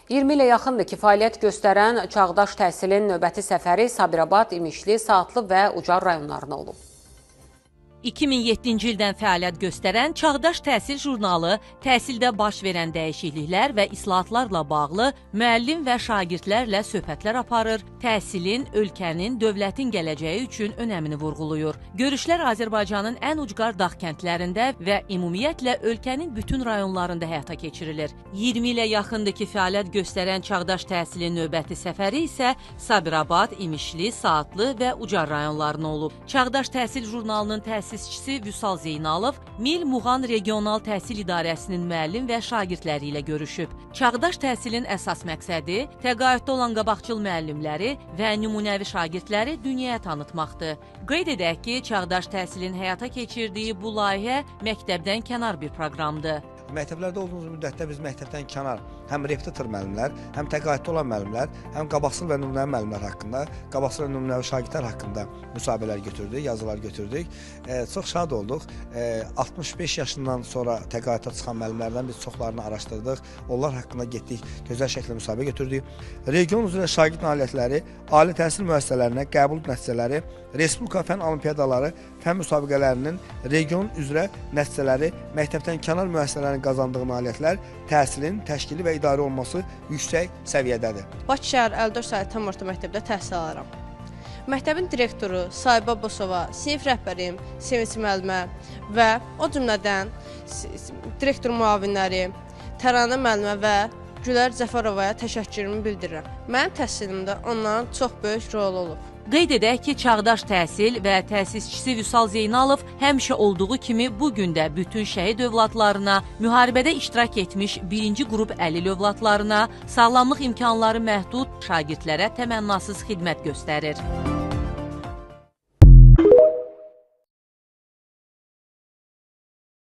20 ilə yaxındır ki, fəaliyyət göstərən Çağdaş Təhsilin növbəti səfəri Sabirabad, İmişli, Saatlı və Ucar rayonlarına olub. 2007-ci ildən fəaliyyət göstərən Çağdaş Təhsil jurnalı təhsildə baş verən dəyişikliklər və islahatlarla bağlı müəllim və şagirdlərlə söhbətlər aparır, təhsilin, ölkənin, dövlətin gələcəyi üçün önəmini vurğulayır. Görüşlər Azərbaycanın ən ucqar dağ kəndlərində və ümumiyyətlə ölkənin bütün rayonlarında həyata keçirilir. 20 ilə yaxındır ki, fəaliyyət göstərən Çağdaş Təhsilin növbəti səfəri isə Sabirabad, İmişli, Saatlı və Ucar rayonlarına olub. Çağdaş Təhsil jurnalının təsisçisi Vüsal Zeynalov Mil Muğan Regional Təhsil İdarəsinin müəllim və şagirdləri ilə görüşüb. Çağdaş təhsilin əsas məqsədi təqaüddə olan qabaqcıl müəllimləri və nümunəvi şagirdləri dünyaya tanıtmaqdır. Qeyd edək ki, Çağdaş təhsilin həyata keçirdiyi bu layihə məktəbdən kənar bir proqramdır. Məktəblərdə olduğumuz müddətdə biz məktəbdən kənar həm repetitor müəllimlər, həm təqaüddə olan müəllimlər, həm qabaqcıl və nümunəvi müəllimlər haqqında, qabaqcıl və nümunəvi şagirdlər haqqında müsahibələr götürdük, yazılar götürdük. Çox şad olduq. 65 yaşından sonra təqaüddə çıxan müəllimlərdən biz çoxlarını araşdırdıq. Onlar haqqında getdik, gözəl şəkildə müsahibə götürdük. Region üzrə şagird nailiyyətləri, ali təhsil müəssisələrinə qəbul nəticələri, Respublika fənn olimpiyadaları, fənn müsabiqələrinin region üzrə nəticələri, məktəbdən kənar müəssisələrin qazandığı nailiyyətlər, təhsilin təşkili və idarə olması yüksək səviyyədədir. Bakı şəhər 54 saylı tam orta məktəbdə təhsil alıram. Məktəbin direktoru Sahibə Bosova, sinif rəhbərim Sevinç müəllimə və o cümlədən direktor müavinləri Təranə müəllimə və Gülər Cəfərovaya təşəkkürümü bildirirəm. Mənim təhsilimdə onların çox böyük rolu olub. Qeyd edək ki, Çağdaş Təhsil və təsisçisi Vüsal Zeynalov həmişə olduğu kimi bugün də bütün şəhid övladlarına, müharibədə iştirak etmiş birinci qrup əlil övladlarına, sağlamlıq imkanları məhdud şagirdlərə təmənnasız xidmət göstərir.